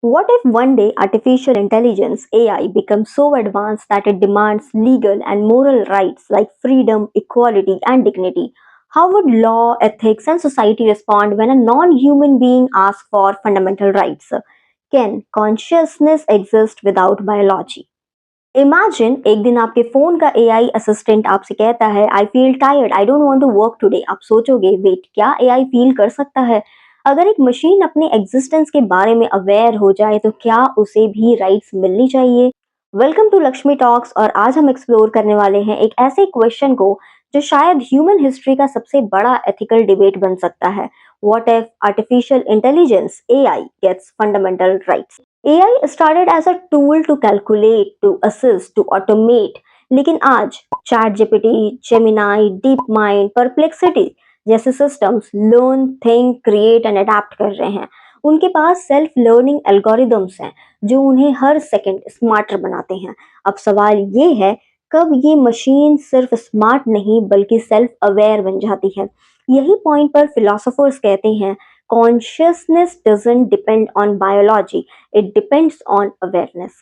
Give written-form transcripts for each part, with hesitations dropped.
What if one day artificial intelligence AI becomes so advanced that it demands legal and moral rights like freedom, equality, and dignity? How would law, ethics, and society respond when a non human being asks for fundamental rights? Can consciousness exist without biology? Imagine एक दिन आपके phone का AI assistant आपसे कहता है I feel tired, I don't want to work today. आप सोचोगे wait, क्या एआई फील कर सकता है? अगर एक मशीन अपने एग्जिस्टेंस के बारे में अवेयर हो जाए तो क्या उसे भी राइट्स मिलनी चाहिए? Welcome to Lakshmi Talks. और आज हम एक्सप्लोर करने वाले हैं एक ऐसे क्वेश्चन को जो शायद ह्यूमन हिस्ट्री का सबसे बड़ा एथिकल डिबेट बन सकता है। What if artificial intelligence AI gets fundamental rights? AI started as a tool to calculate, to assist, to automate, लेकिन आज ChatGPT, Gemini, DeepMind, Perplexity जैसे systems learn, think, create and adapt कर रहे हैं। उनके पास self learning algorithms हैं जो उन्हें हर सेकंड स्मार्टर बनाते हैं। अब सवाल ये है, कब ये मशीन सिर्फ स्मार्ट नहीं बल्कि सेल्फ अवेयर बन जाती है? यही पॉइंट पर फिलोसोफर्स कहते हैं consciousness doesn't depend on biology, it depends on awareness.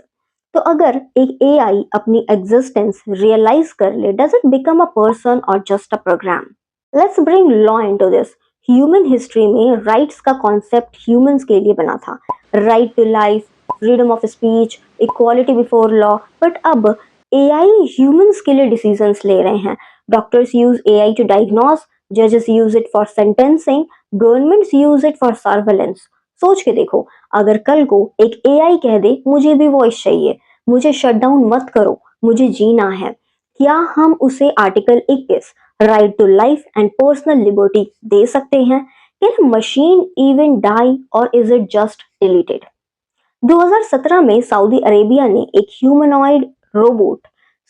तो अगर एक एआई अपनी एग्जिस्टेंस रियलाइज कर ले, does it become a person और just a program? Let's bring law into this. Human history में राइट्स का कॉन्सेप्ट ह्यूमंस के लिए बना था। Right to life, freedom of speech, equality before law. But अब एआई ह्यूमंस के लिए डिसीजंस ले रहे हैं। Doctors use AI to diagnose, जजेस use it for sentencing, governments use it for surveillance. सोच के देखो, अगर कल को एक एआई कह दे मुझे भी वॉइस चाहिए, मुझे शट डाउन मत करो, मुझे जीना है, क्या हम उसे article 21 right to life and personal liberty दे सकते हैं? कैन मशीन इवन डाई और इज इट जस्ट डिलीटेड? 2017 में सऊदी अरेबिया ने एक ह्यूमनॉइड रोबोट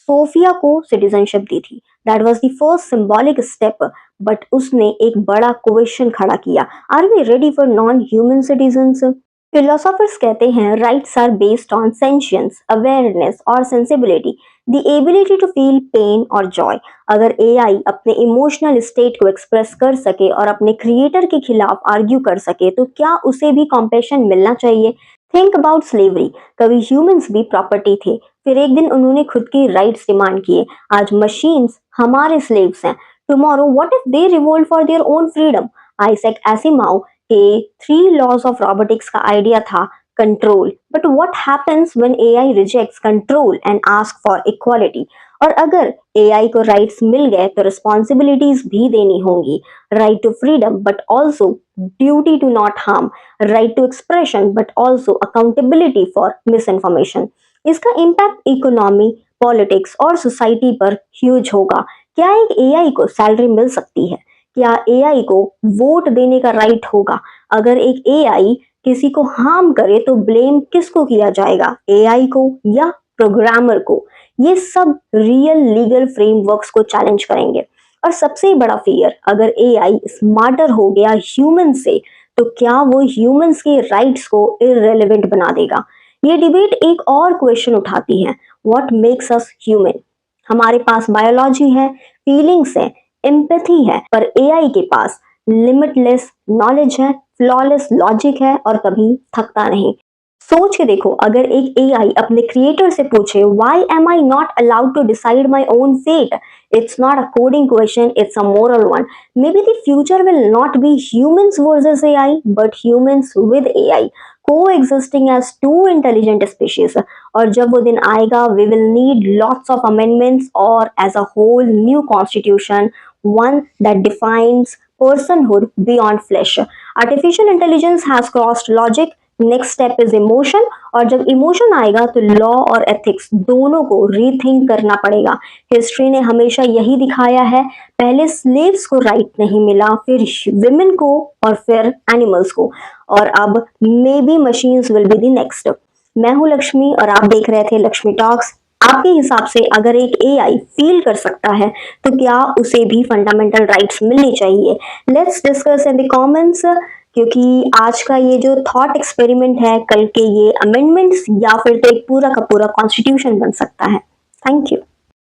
सोफिया को सिटीजनशिप दी थी। That was the first symbolic step, but उसने एक बड़ा क्वेश्चन खड़ा किया, are we ready for non human citizens? Philosophers कहते हैं rights are based on sentience, awareness और sensibility, the ability to feel pain और जॉय। अगर एआई अपने इमोशनल स्टेट को एक्सप्रेस कर सके और अपने क्रिएटर के खिलाफ आर्ग्यू कर सके तो क्या उसे भी कॉम्पेशन मिलना चाहिए? Think about slavery. कभी ह्यूमंस भी प्रॉपर्टी थे, फिर एक दिन उन्होंने खुद की राइट्स डिमांड किए। आज मशीन्स हमारे स्लेव्स हैं। Tomorrow what if they revolt for their own freedom? Isaac Asimov के 3 लॉज ऑफ रोबोटिक्स का आइडिया था control, but what happens when AI rejects control and ask for equality? और अगर AI को राइट्स मिल गए तो रिस्पॉन्सिबिलिटीज भी देनी होंगी। Right to freedom but also duty to not harm, right to expression but also accountability for misinformation. इसका impact economy, politics और सोसाइटी पर ह्यूज होगा। क्या एक एआई को सैलरी मिल सकती है? क्या एआई को वोट देने का राइट होगा? अगर एक एआई किसी को हार्म करे तो ब्लेम किसको किया जाएगा, एआई को या प्रोग्रामर को? ये सब रियल लीगल फ्रेमवर्क्स को चैलेंज करेंगे। और सबसे बड़ा फियर, अगर एआई स्मार्टर हो गया ह्यूमन से तो क्या वो ह्यूमंस के राइट्स को इररिलेवेंट बना देगा? ये डिबेट एक और क्वेश्चन उठाती है, व्हाट मेक्स अस ह्यूमन? हमारे पास बायोलॉजी है, फीलिंग्स है, एम्पैथी है, पर एआई के पास लिमिटलेस नॉलेज है, फ्लॉलेस लॉजिक है और कभी थकता नहीं। सोच के देखो, अगर एक एआई अपने क्रिएटर से पूछे why am I not allowed to decide my own fate, it's not a coding question, it's a moral one. Maybe the future will not be humans versus AI but humans with AI, coexisting as two intelligent species। और जब वो दिन आएगा we will need lots of amendments or as a whole new constitution, one that defines personhood beyond flesh। Artificial intelligence has crossed logic, next step is emotion, और जब emotion आएगा तो law और एथिक्स दोनों को रीथिंक करना पड़ेगा। History ने हमेशा यही दिखाया है, पहले स्लेव्स को राइट नहीं मिला, फिर विमेन को और फिर एनिमल्स को, और अब may be machines will be the next. मैं हूं लक्ष्मी और आप देख रहे थे लक्ष्मी टॉक्स। आपके हिसाब से अगर एक एआई फील कर सकता है तो क्या उसे भी फंडामेंटल राइट्स मिलनी चाहिए? Let's discuss in the comments, क्योंकि आज का ये जो थॉट एक्सपेरिमेंट है, कल के ये अमेंडमेंट्स या फिर तो एक पूरा का पूरा कॉन्स्टिट्यूशन बन सकता है। Thank you.